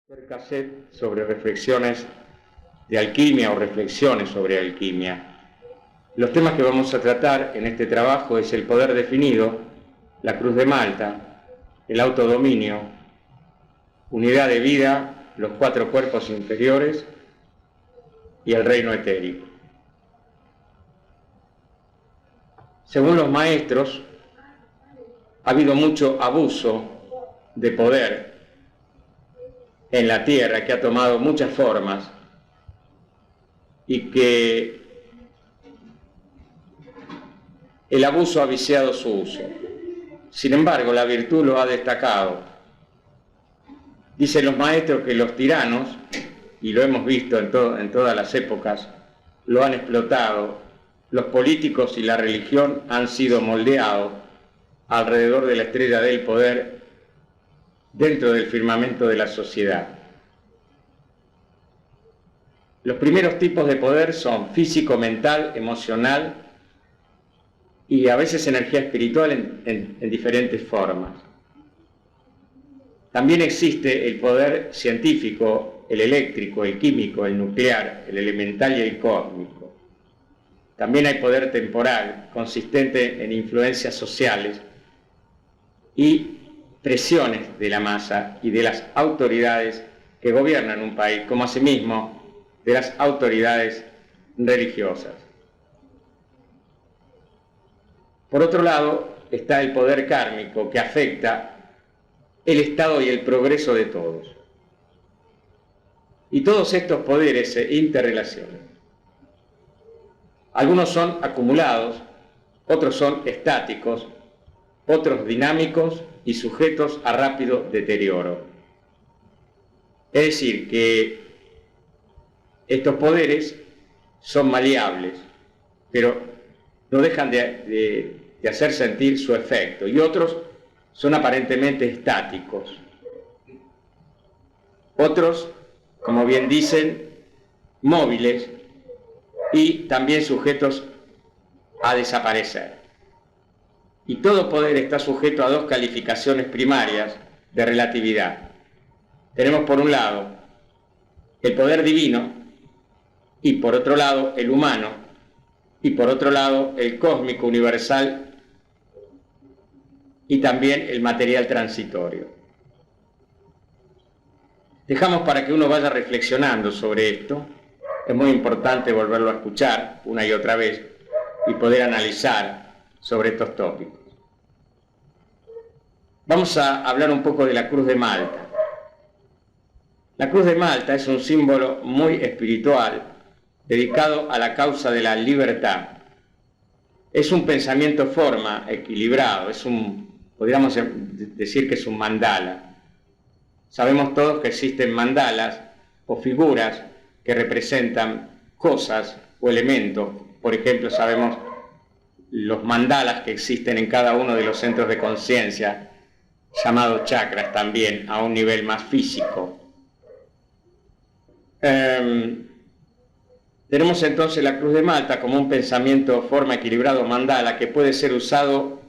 Cassette sobre reflexiones de alquimia o reflexiones sobre alquimia. Los temas que vamos a tratar en este trabajo es el poder definido, la cruz de Malta, el autodominio, unidad de vida, los cuatro cuerpos inferiores y el reino etérico. Según los maestros, ha habido mucho abuso de poder en la tierra que ha tomado muchas formas y que el abuso ha viciado su uso. Sin embargo, la virtud lo ha destacado. Dicen los maestros que los tiranos, y lo hemos visto en todas las épocas, lo han explotado. Los políticos y la religión han sido moldeados alrededor de la estrella del poder dentro del firmamento de la sociedad. Los primeros tipos de poder son físico, mental, emocional y a veces energía espiritual en diferentes formas. También existe el poder científico, el eléctrico, el químico, el nuclear, el elemental y el cósmico. También hay poder temporal, consistente en influencias sociales y presiones de la masa y de las autoridades que gobiernan un país, como asimismo de las autoridades religiosas. Por otro lado, está el poder kármico que afecta el estado y el progreso de todos. Y todos estos poderes se interrelacionan. Algunos son acumulados, otros son estáticos, otros dinámicos y sujetos a rápido deterioro. Es decir, que estos poderes son maleables, pero no dejan de hacer sentir su efecto, y otros son aparentemente estáticos. Otros, como bien dicen, móviles y también sujetos a desaparecer. Y todo poder está sujeto a dos calificaciones primarias de relatividad. Tenemos por un lado el poder divino y por otro lado el humano y por otro lado el cósmico universal y también el material transitorio. Dejamos para que uno vaya reflexionando sobre esto. Es muy importante volverlo a escuchar una y otra vez y poder analizar sobre estos tópicos. Vamos a hablar un poco de la cruz de Malta. La cruz de Malta es un símbolo muy espiritual dedicado a la causa de la libertad. Es un pensamiento forma equilibrado, podríamos decir que es un mandala. Sabemos todos que existen mandalas o figuras que representan cosas o elementos. Por ejemplo, sabemos los mandalas que existen en cada uno de los centros de conciencia, llamados chakras también, a un nivel más físico. Tenemos entonces la cruz de Malta como un pensamiento forma equilibrado mandala que puede ser usado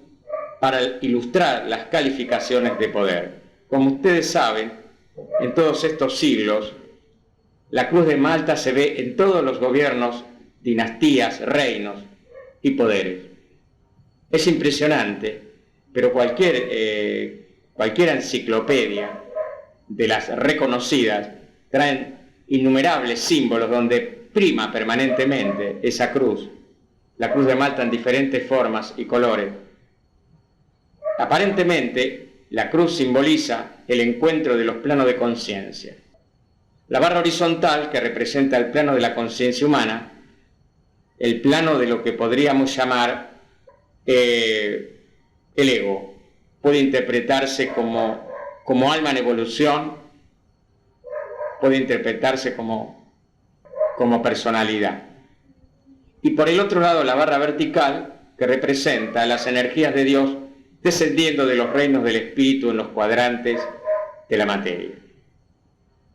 para ilustrar las calificaciones de poder. Como ustedes saben, en todos estos siglos, la cruz de Malta se ve en todos los gobiernos, dinastías, reinos y poderes. Es impresionante, pero cualquier enciclopedia de las reconocidas traen innumerables símbolos donde prima permanentemente esa cruz, la cruz de Malta en diferentes formas y colores. Aparentemente, la cruz simboliza el encuentro de los planos de conciencia. La barra horizontal, que representa el plano de la conciencia humana, el plano de lo que podríamos llamar el ego, puede interpretarse como alma en evolución, puede interpretarse como personalidad. Y por el otro lado, la barra vertical, que representa las energías de Dios descendiendo de los reinos del espíritu en los cuadrantes de la materia.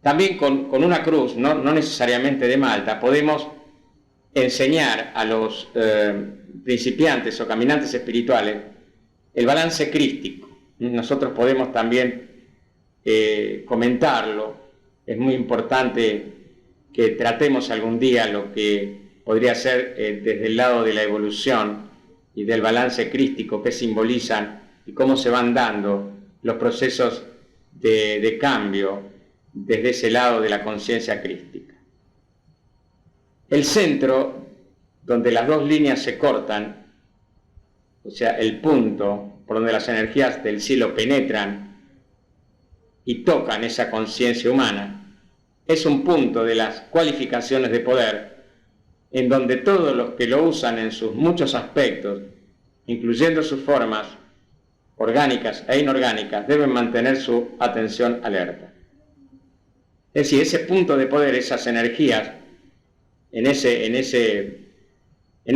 También con una cruz, no necesariamente de Malta, podemos enseñar a los principiantes o caminantes espirituales el balance crístico. Nosotros podemos también comentarlo es muy importante que tratemos algún día lo que podría ser desde el lado de la evolución y del balance crístico, que simbolizan y cómo se van dando los procesos de cambio desde ese lado de la conciencia crística. El centro, donde las dos líneas se cortan, o sea, el punto por donde las energías del cielo penetran y tocan esa conciencia humana, es un punto de las cualificaciones de poder en donde todos los que lo usan en sus muchos aspectos, incluyendo sus formas orgánicas e inorgánicas, deben mantener su atención alerta. Es decir, ese punto de poder, esas energías, en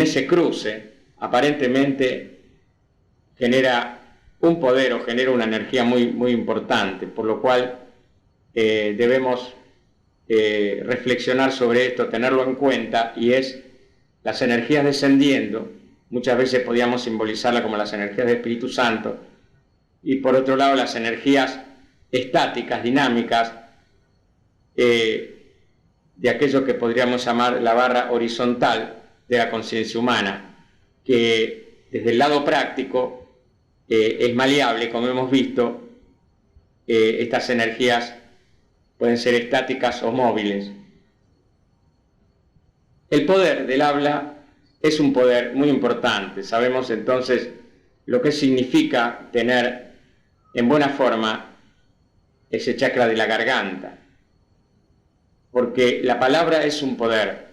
ese cruce, aparentemente genera un poder o genera una energía muy importante, por lo cual debemos reflexionar sobre esto, tenerlo en cuenta, y es las energías descendiendo. Muchas veces podíamos simbolizarla como las energías del Espíritu Santo, y por otro lado las energías estáticas, dinámicas, de aquello que podríamos llamar la barra horizontal de la conciencia humana, que desde el lado práctico es maleable, como hemos visto. Estas energías pueden ser estáticas o móviles. El poder del habla es un poder muy importante. Sabemos entonces lo que significa tener en buena forma ese chakra de la garganta, porque la palabra es un poder,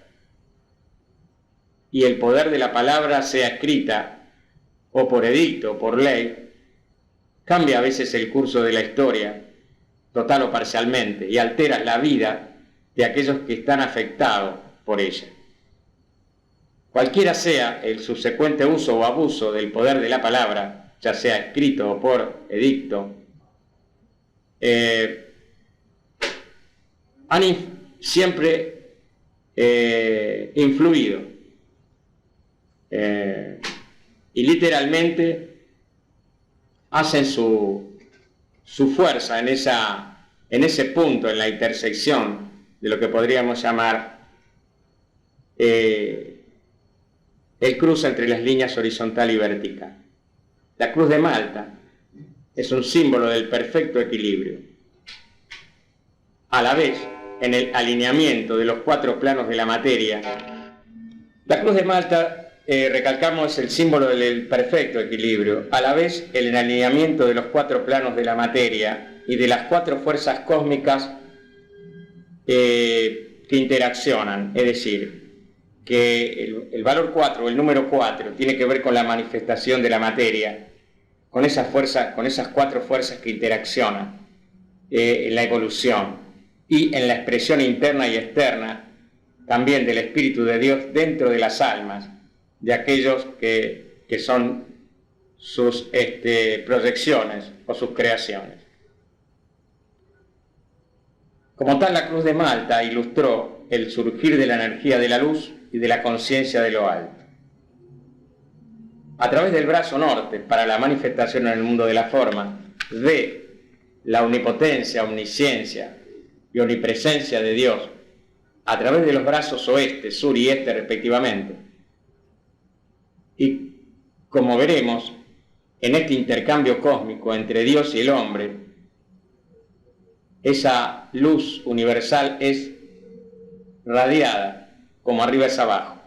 y el poder de la palabra, sea escrita o por edicto o por ley, cambia a veces el curso de la historia, total o parcialmente, y altera la vida de aquellos que están afectados por ella. Cualquiera sea el subsecuente uso o abuso del poder de la palabra, ya sea escrito o por edicto, han siempre influido y literalmente hacen su fuerza en ese punto, en la intersección de lo que podríamos llamar el cruce entre las líneas horizontal y vertical. La cruz de Malta es un símbolo del perfecto equilibrio. A la vez, en el alineamiento de los cuatro planos de la materia, la cruz de Malta, recalcamos, es el símbolo del perfecto equilibrio. A la vez, el alineamiento de los cuatro planos de la materia y de las cuatro fuerzas cósmicas que interaccionan, es decir, que el valor 4, el número 4, tiene que ver con la manifestación de la materia, con esas fuerzas, con esas cuatro fuerzas que interaccionan en la evolución y en la expresión interna y externa también del Espíritu de Dios dentro de las almas de aquellos que son sus proyecciones o sus creaciones. Como tal, la cruz de Malta ilustró el surgir de la energía de la luz y de la conciencia de lo alto. A través del brazo norte, para la manifestación en el mundo de la forma, de la omnipotencia, omnisciencia y omnipresencia de Dios, a través de los brazos oeste, sur y este respectivamente. Y como veremos, en este intercambio cósmico entre Dios y el hombre, esa luz universal es radiada, como arriba es abajo,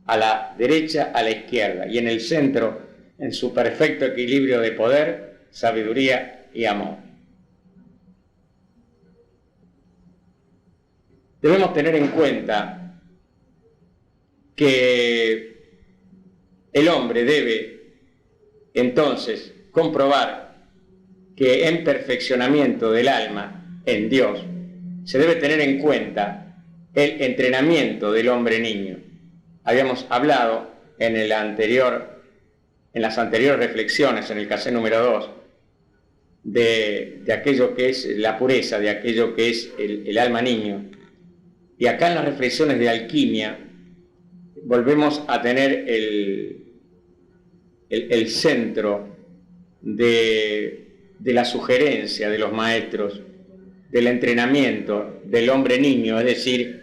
a la derecha, a la izquierda, y en el centro, en su perfecto equilibrio de poder, sabiduría y amor. Debemos tener en cuenta que el hombre debe entonces comprobar que en perfeccionamiento del alma en Dios se debe tener en cuenta el entrenamiento del hombre niño. Habíamos hablado en las anteriores reflexiones, en el cassette número 2, de aquello que es la pureza, de aquello que es el alma niño. Y acá en las reflexiones de alquimia volvemos a tener el centro de la sugerencia de los maestros del entrenamiento del hombre niño, es decir,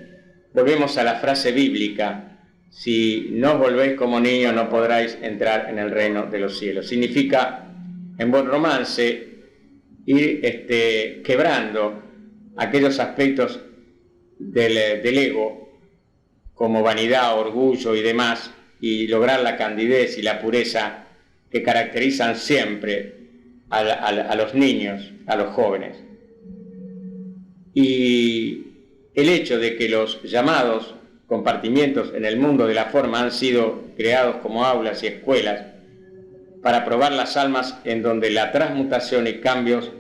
volvemos a la frase bíblica: si no os volvéis como niños no podráis entrar en el reino de los cielos. Significa, en buen romance, ir quebrando aquellos aspectos del ego, como vanidad, orgullo y demás, y lograr la candidez y la pureza que caracterizan siempre a los niños, a los jóvenes. Y el hecho de que los llamados compartimientos en el mundo de la forma han sido creados como aulas y escuelas para probar las almas, en donde la transmutación y cambios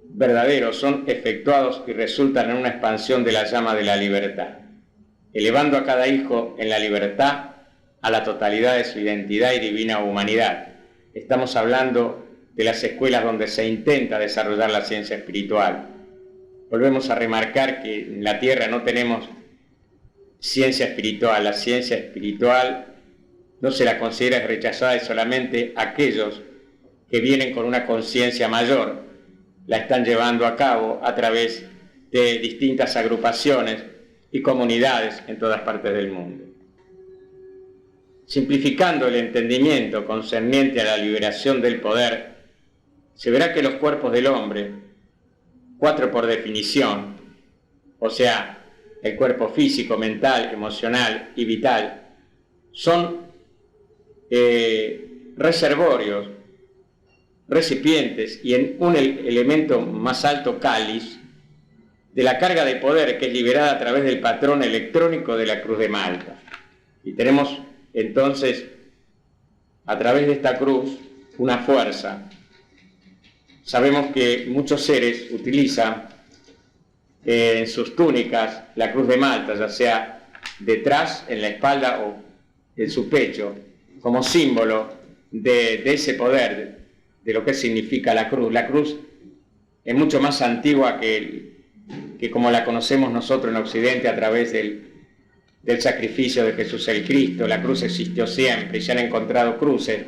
verdaderos son efectuados y resultan en una expansión de la llama de la libertad, elevando a cada hijo en la libertad a la totalidad de su identidad y divina humanidad. Estamos hablando de las escuelas donde se intenta desarrollar la ciencia espiritual. Volvemos a remarcar que en la Tierra no tenemos ciencia espiritual. La ciencia espiritual no se la considera rechazada de solamente aquellos que vienen con una conciencia mayor. La están llevando a cabo a través de distintas agrupaciones y comunidades en todas partes del mundo. Simplificando el entendimiento concerniente a la liberación del poder, se verá que los cuerpos del hombre, 4 por definición, o sea, el cuerpo físico, mental, emocional y vital, son reservorios, recipientes y en un elemento más alto, cáliz, de la carga de poder que es liberada a través del patrón electrónico de la Cruz de Malta. Y tenemos entonces, a través de esta cruz, una fuerza. Sabemos que muchos seres utilizan en sus túnicas la Cruz de Malta, ya sea detrás, en la espalda o en su pecho, como símbolo de ese poder, de lo que significa la cruz. La cruz es mucho más antigua que como la conocemos nosotros en Occidente a través del sacrificio de Jesús el Cristo. La cruz existió siempre y se han encontrado cruces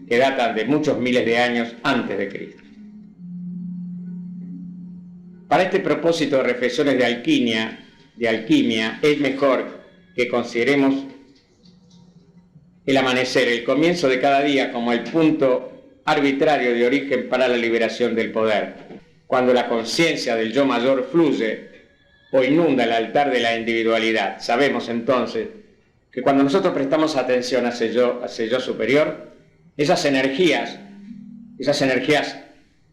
que datan de muchos miles de años antes de Cristo. Para este propósito de reflexiones de alquimia, es mejor que consideremos el amanecer, el comienzo de cada día, como el punto arbitrario de origen para la liberación del poder. Cuando la conciencia del yo mayor fluye o inunda el altar de la individualidad, sabemos entonces que cuando nosotros prestamos atención a ese yo superior, esas energías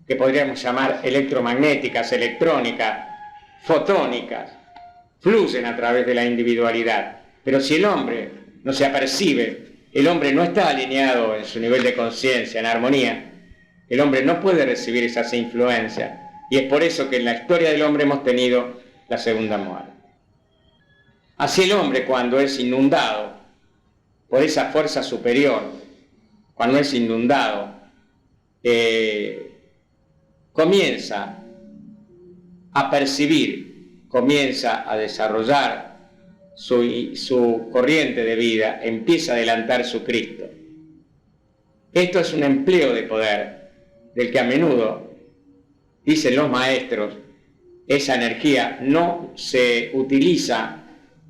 que podríamos llamar electromagnéticas, electrónicas, fotónicas, fluyen a través de la individualidad. Pero si el hombre no se apercibe, el hombre no está alineado en su nivel de conciencia, en armonía, el hombre no puede recibir esas influencias, y es por eso que en la historia del hombre hemos tenido la segunda muerte. Así el hombre, cuando es inundado por esa fuerza superior, cuando es inundado, comienza a percibir, comienza a desarrollar su corriente de vida, empieza a adelantar su Cristo. Esto es un empleo de poder, del que a menudo, dicen los maestros, esa energía no se utiliza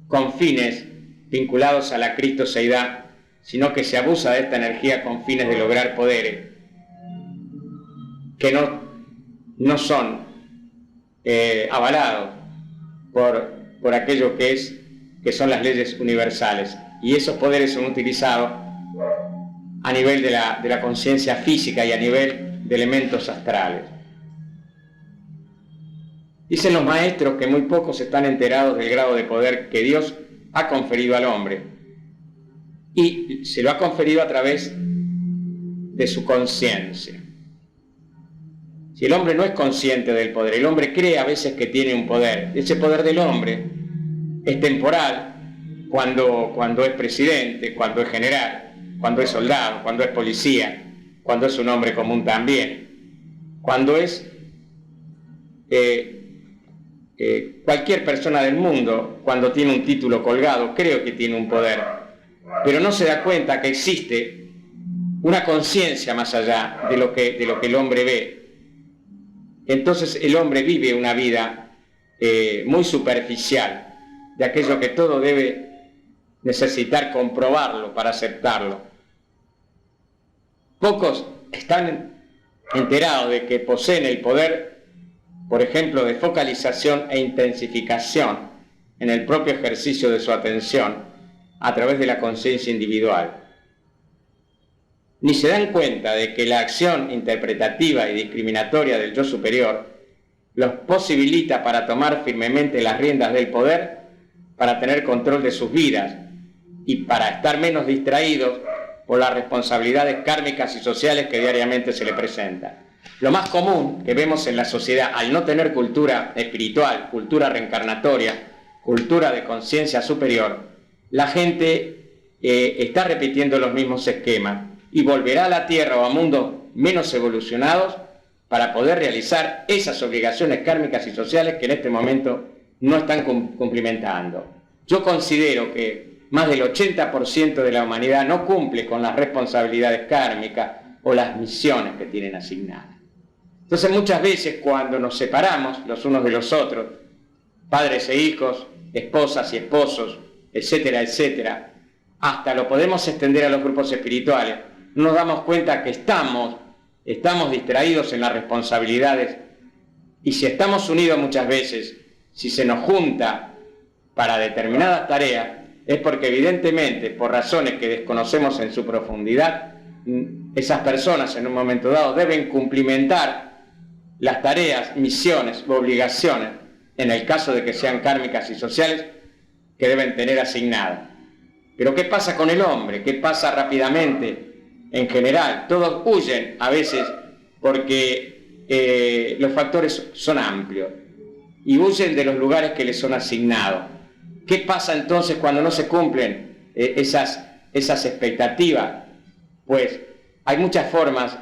con fines vinculados a la cristoseidad, sino que se abusa de esta energía con fines de lograr poderes que no son avalados por aquello que son las leyes universales. Y esos poderes son utilizados a nivel de la conciencia física y a nivel de elementos astrales. Dicen los maestros que muy pocos están enterados del grado de poder que Dios ha conferido al hombre, y se lo ha conferido a través de su conciencia. Si el hombre no es consciente del poder, el hombre cree a veces que tiene un poder. Ese poder del hombre es temporal cuando es presidente, cuando es general, cuando es soldado, cuando es policía, cuando es un hombre común también, cuando es cualquier persona del mundo, cuando tiene un título colgado, creo que tiene un poder, pero no se da cuenta que existe una conciencia más allá de lo que el hombre ve. entonces el hombre vive una vida muy superficial, de aquello que todo debe necesitar comprobarlo para aceptarlo. Pocos están enterados de que poseen el poder, por ejemplo, de focalización e intensificación en el propio ejercicio de su atención a través de la conciencia individual. Ni se dan cuenta de que la acción interpretativa y discriminatoria del yo superior los posibilita para tomar firmemente las riendas del poder, para tener control de sus vidas y para estar menos distraídos por las responsabilidades kármicas y sociales que diariamente se le presentan. Lo más común que vemos en la sociedad, al no tener cultura espiritual, cultura reencarnatoria, cultura de conciencia superior, la gente está repitiendo los mismos esquemas y volverá a la Tierra o a mundos menos evolucionados para poder realizar esas obligaciones kármicas y sociales que en este momento no están cumplimentando. Yo considero que más del 80% de la humanidad no cumple con las responsabilidades kármicas o las misiones que tienen asignadas. Entonces muchas veces cuando nos separamos los unos de los otros, padres e hijos, esposas y esposos, etcétera, etcétera, hasta lo podemos extender a los grupos espirituales, nos damos cuenta que estamos distraídos en las responsabilidades, y si estamos unidos muchas veces, si se nos junta para determinadas tareas, es porque evidentemente, por razones que desconocemos en su profundidad, esas personas en un momento dado deben cumplimentar las tareas, misiones u obligaciones, en el caso de que sean kármicas y sociales, que deben tener asignadas. Pero ¿qué pasa con el hombre? ¿Qué pasa rápidamente? En general, todos huyen a veces porque los factores son amplios y huyen de los lugares que les son asignados. ¿Qué pasa entonces cuando no se cumplen esas expectativas? Pues hay muchas formas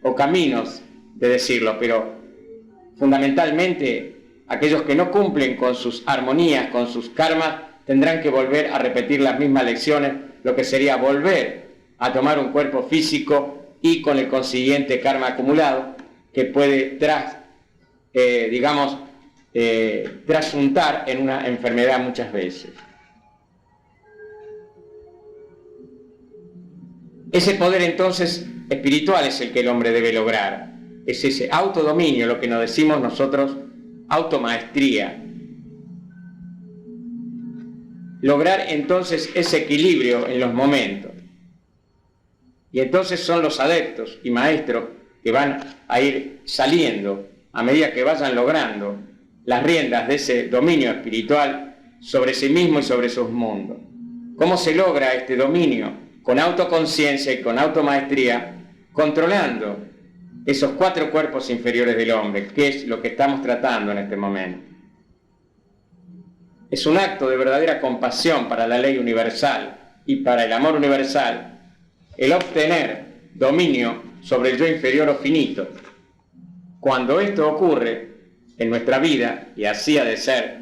o caminos de decirlo, pero fundamentalmente aquellos que no cumplen con sus armonías, con sus karmas, tendrán que volver a repetir las mismas lecciones, lo que sería volver a tomar un cuerpo físico y con el consiguiente karma acumulado que puede trasuntar en una enfermedad muchas veces. Ese poder entonces espiritual es el que el hombre debe lograr. Es ese autodominio, lo que nos decimos nosotros, automaestría. Lograr entonces ese equilibrio en los momentos. Y entonces son los adeptos y maestros que van a ir saliendo a medida que vayan logrando las riendas de ese dominio espiritual sobre sí mismo y sobre sus mundos. ¿Cómo se logra este dominio? Con autoconciencia y con automaestría, controlando esos 4 cuerpos inferiores del hombre, que es lo que estamos tratando en este momento. Es un acto de verdadera compasión para la ley universal y para el amor universal el obtener dominio sobre el yo inferior o finito. Cuando esto ocurre en nuestra vida, y así ha de ser,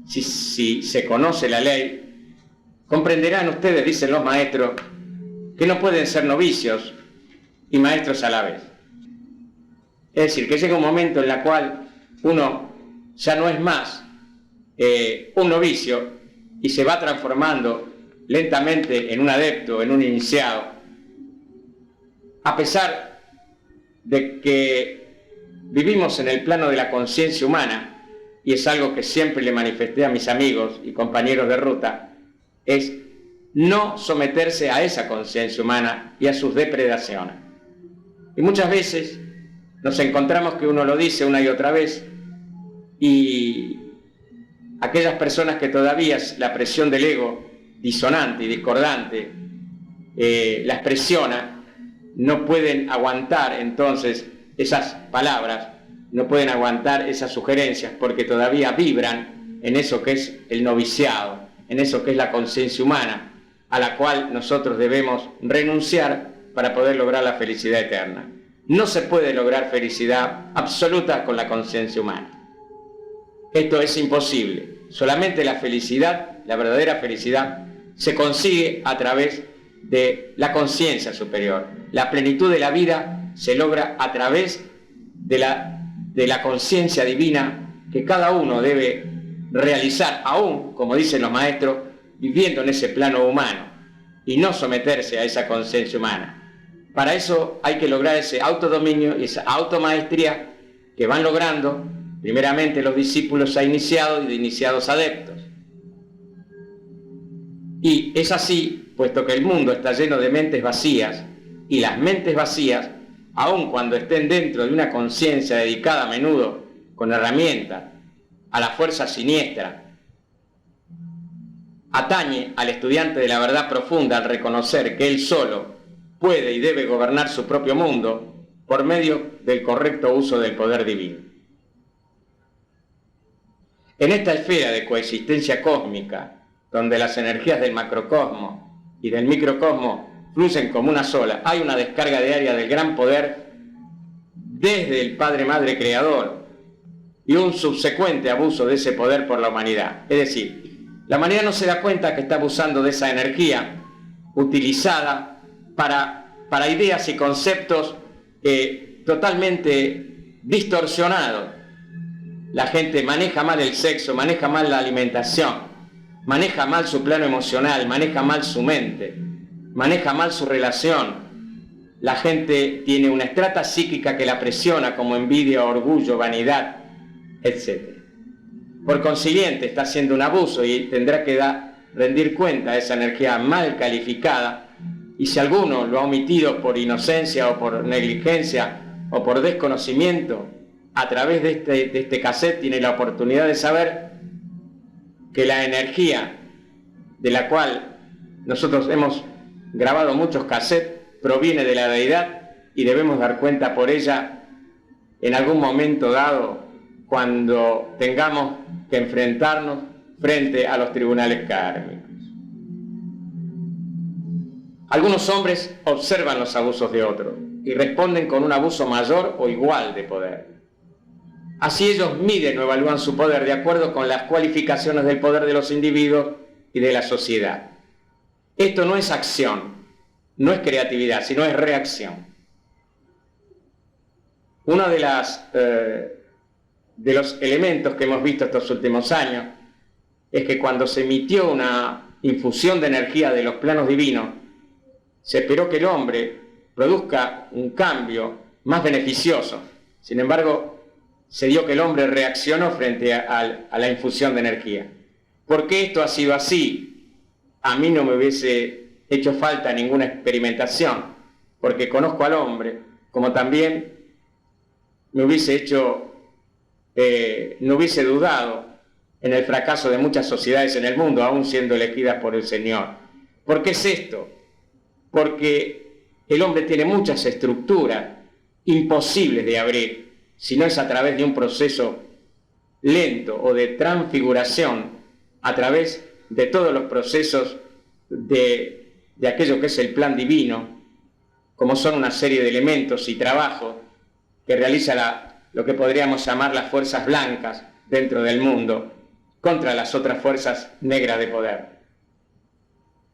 si se conoce la ley, comprenderán ustedes, dicen los maestros, que no pueden ser novicios y maestros a la vez. Es decir, que llega un momento en el cual uno ya no es más un novicio y se va transformando lentamente en un adepto, en un iniciado, a pesar de que vivimos en el plano de la conciencia humana, y es algo que siempre le manifesté a mis amigos y compañeros de ruta, es no someterse a esa conciencia humana y a sus depredaciones. Y muchas veces nos encontramos que uno lo dice una y otra vez, y aquellas personas que todavía la presión del ego disonante y discordante las presiona, no pueden aguantar entonces esas palabras, no pueden aguantar esas sugerencias, porque todavía vibran en eso que es el noviciado, en eso que es la conciencia humana, a la cual nosotros debemos renunciar para poder lograr la felicidad eterna. No se puede lograr felicidad absoluta con la conciencia humana. Esto es imposible. Solamente la felicidad, la verdadera felicidad, se consigue a través de la conciencia superior. La plenitud de la vida se logra a través de la conciencia divina que cada uno debe realizar, aún, como dicen los maestros, viviendo en ese plano humano y no someterse a esa conciencia humana. Para eso hay que lograr ese autodominio y esa automaestría que van logrando primeramente los discípulos a iniciados y de iniciados adeptos. Y es así, puesto que el mundo está lleno de mentes vacías, y las mentes vacías, aun cuando estén dentro de una conciencia dedicada a menudo con herramientas a la fuerza siniestra, atañe al estudiante de la verdad profunda al reconocer que él solo puede y debe gobernar su propio mundo por medio del correcto uso del poder divino. En esta esfera de coexistencia cósmica, donde las energías del macrocosmos y del microcosmos fluyen como una sola, hay una descarga diaria del gran poder desde el Padre Madre Creador y un subsecuente abuso de ese poder por la humanidad. Es decir, la humanidad no se da cuenta que está abusando de esa energía utilizada para ideas y conceptos totalmente distorsionados. La gente maneja mal el sexo, maneja mal la alimentación, maneja mal su plano emocional, maneja mal su mente, maneja mal su relación. La gente tiene una estrata psíquica que la presiona como envidia, orgullo, vanidad, etc. Por consiguiente, está haciendo un abuso y tendrá que rendir cuenta de esa energía mal calificada, y si alguno lo ha omitido por inocencia o por negligencia o por desconocimiento, a través de este cassette tiene la oportunidad de saber que la energía de la cual nosotros hemos grabado muchos cassettes proviene de la deidad y debemos dar cuenta por ella en algún momento dado cuando tengamos que enfrentarnos frente a los tribunales kármicos. Algunos hombres observan los abusos de otros y responden con un abuso mayor o igual de poder. Así ellos miden o evalúan su poder de acuerdo con las cualificaciones del poder de los individuos y de la sociedad. Esto no es acción, no es creatividad, sino es reacción. Uno de los elementos que hemos visto estos últimos años es que cuando se emitió una infusión de energía de los planos divinos, se esperó que el hombre produzca un cambio más beneficioso. Sin embargo, se dio que el hombre reaccionó frente a la infusión de energía. ¿Por qué esto ha sido así? A mí no me hubiese hecho falta ninguna experimentación, porque conozco al hombre, como también me hubiese no hubiese dudado en el fracaso de muchas sociedades en el mundo, aún siendo elegidas por el Señor. ¿Por qué es esto? Porque el hombre tiene muchas estructuras imposibles de abrir, si no es a través de un proceso lento o de transfiguración, a través de todos los procesos de aquello que es el plan divino, como son una serie de elementos y trabajos que realiza lo que podríamos llamar las fuerzas blancas dentro del mundo, contra las otras fuerzas negras de poder.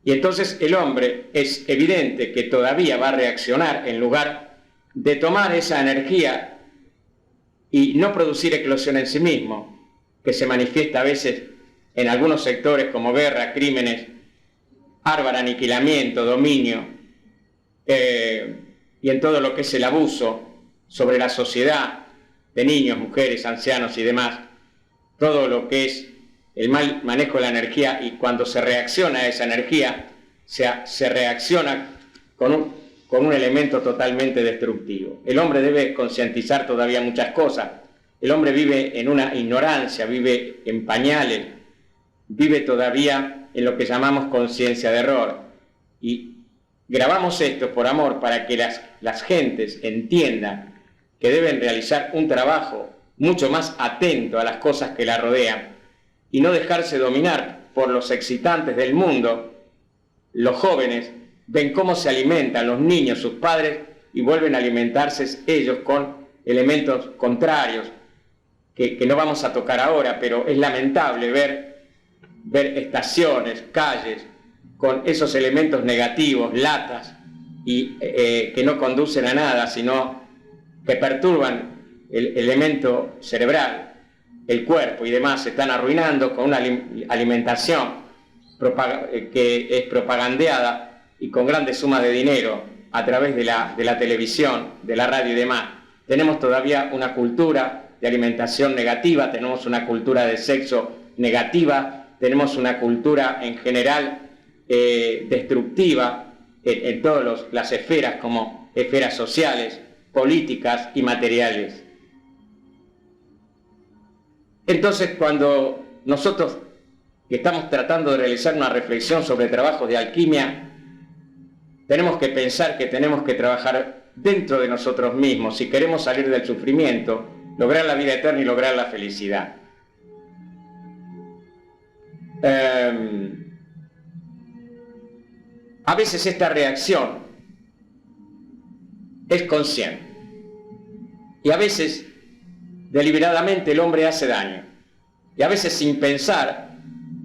Y entonces el hombre es evidente que todavía va a reaccionar en lugar de tomar esa energía y no producir eclosión en sí mismo, que se manifiesta a veces en algunos sectores como guerra, crímenes, bárbaro aniquilamiento, dominio, y en todo lo que es el abuso sobre la sociedad de niños, mujeres, ancianos y demás, todo lo que es el mal manejo de la energía, y cuando se reacciona a esa energía, se reacciona con un elemento totalmente destructivo. El hombre debe concientizar todavía muchas cosas. El hombre vive en una ignorancia, vive en pañales, vive todavía en lo que llamamos conciencia de error. Y grabamos esto por amor para que las gentes entiendan que deben realizar un trabajo mucho más atento a las cosas que la rodean y no dejarse dominar por los excitantes del mundo. Los jóvenes ven cómo se alimentan los niños, sus padres, y vuelven a alimentarse ellos con elementos contrarios que no vamos a tocar ahora, pero es lamentable ver estaciones, calles, con esos elementos negativos, latas, y que no conducen a nada, sino que perturban el elemento cerebral, el cuerpo y demás se están arruinando con una alimentación que es propagandeada y con grandes sumas de dinero a través de la televisión, de la radio y demás. Tenemos todavía una cultura de alimentación negativa, tenemos una cultura de sexo negativa, tenemos una cultura en general destructiva en todas las esferas, como esferas sociales, políticas y materiales. Entonces, cuando nosotros que estamos tratando de realizar una reflexión sobre trabajos de alquimia, tenemos que pensar que tenemos que trabajar dentro de nosotros mismos si queremos salir del sufrimiento, lograr la vida eterna y lograr la felicidad. A veces esta reacción es consciente y a veces deliberadamente el hombre hace daño, y a veces sin pensar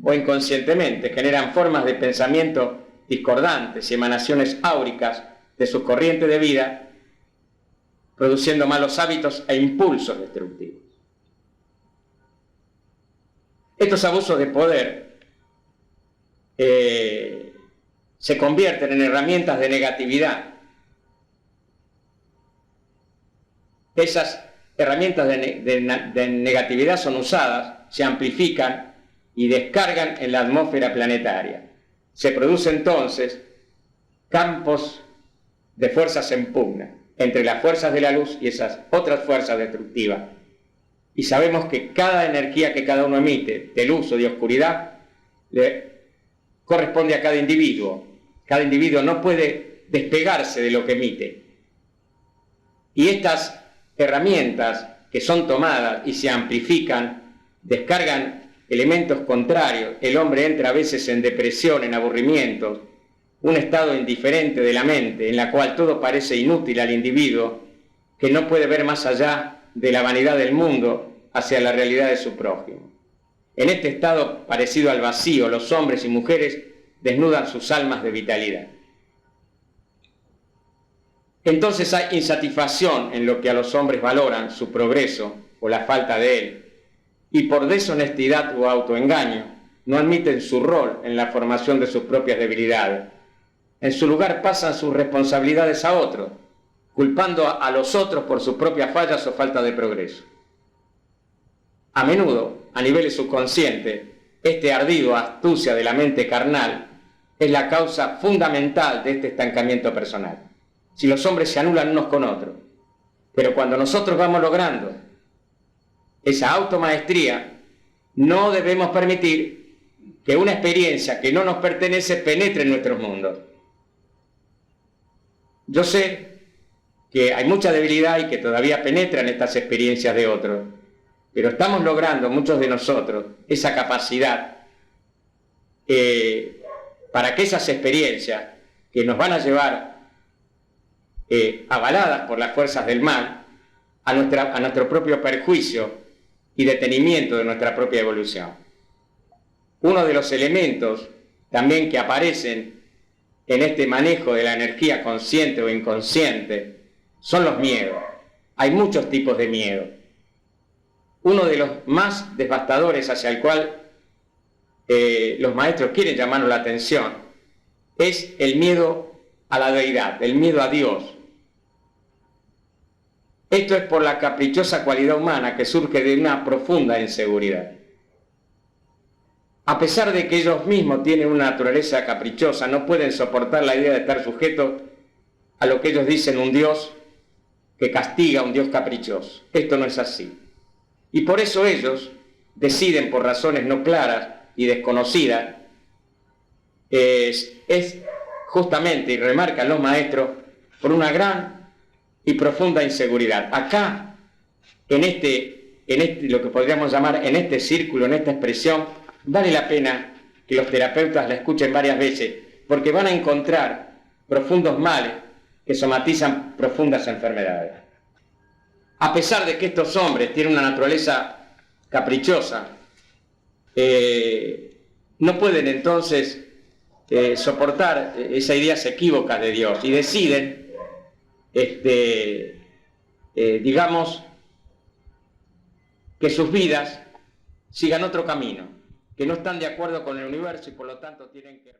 o inconscientemente generan formas de pensamiento discordantes y emanaciones áuricas de sus corrientes de vida, produciendo malos hábitos e impulsos destructivos. Estos abusos de poder se convierten en herramientas de negatividad. Esas herramientas de negatividad son usadas, se amplifican y descargan en la atmósfera planetaria. Se producen entonces campos de fuerzas en pugna entre las fuerzas de la luz y esas otras fuerzas destructivas. Y sabemos que cada energía que cada uno emite, de luz o de oscuridad, le corresponde a cada individuo. Cada individuo no puede despegarse de lo que emite. Y estas herramientas que son tomadas y se amplifican, descargan elementos contrarios. El hombre entra a veces en depresión, en aburrimiento, un estado indiferente de la mente, en la cual todo parece inútil al individuo, que no puede ver más allá de la vanidad del mundo hacia la realidad de su prójimo. En este estado parecido al vacío, los hombres y mujeres desnudan sus almas de vitalidad. Entonces hay insatisfacción en lo que a los hombres valoran, su progreso o la falta de él, y por deshonestidad o autoengaño no admiten su rol en la formación de sus propias debilidades. En su lugar pasan sus responsabilidades a otros, culpando a los otros por sus propias fallas o falta de progreso. A menudo, a niveles subconscientes, este ardido astucia de la mente carnal es la causa fundamental de este estancamiento personal. Si los hombres se anulan unos con otros, pero cuando nosotros vamos logrando esa automaestría, no debemos permitir que una experiencia que no nos pertenece penetre en nuestros mundos. Yo sé que hay mucha debilidad y que todavía penetran estas experiencias de otros, pero estamos logrando, muchos de nosotros, esa capacidad para que esas experiencias que nos van a llevar avaladas por las fuerzas del mal a nuestro propio perjuicio y detenimiento de nuestra propia evolución. Uno de los elementos también que aparecen en este manejo de la energía consciente o inconsciente son los miedos. Hay muchos tipos de miedo. Uno de los más devastadores hacia el cual los maestros quieren llamarnos la atención es el miedo a la deidad, el miedo a Dios. Esto es por la caprichosa cualidad humana que surge de una profunda inseguridad. A pesar de que ellos mismos tienen una naturaleza caprichosa, no pueden soportar la idea de estar sujetos a lo que ellos dicen un Dios que castiga, un Dios caprichoso. Esto no es así. Y por eso ellos deciden, por razones no claras y desconocidas, es justamente, y remarcan los maestros, por una gran y profunda inseguridad. Acá, en este, lo que podríamos llamar, en este círculo, en esta expresión, vale la pena que los terapeutas la escuchen varias veces, porque van a encontrar profundos males que somatizan profundas enfermedades. A pesar de que estos hombres tienen una naturaleza caprichosa, no pueden entonces soportar esas ideas equívocas de Dios y deciden, digamos, que sus vidas sigan otro camino, que no están de acuerdo con el universo y por lo tanto tienen que...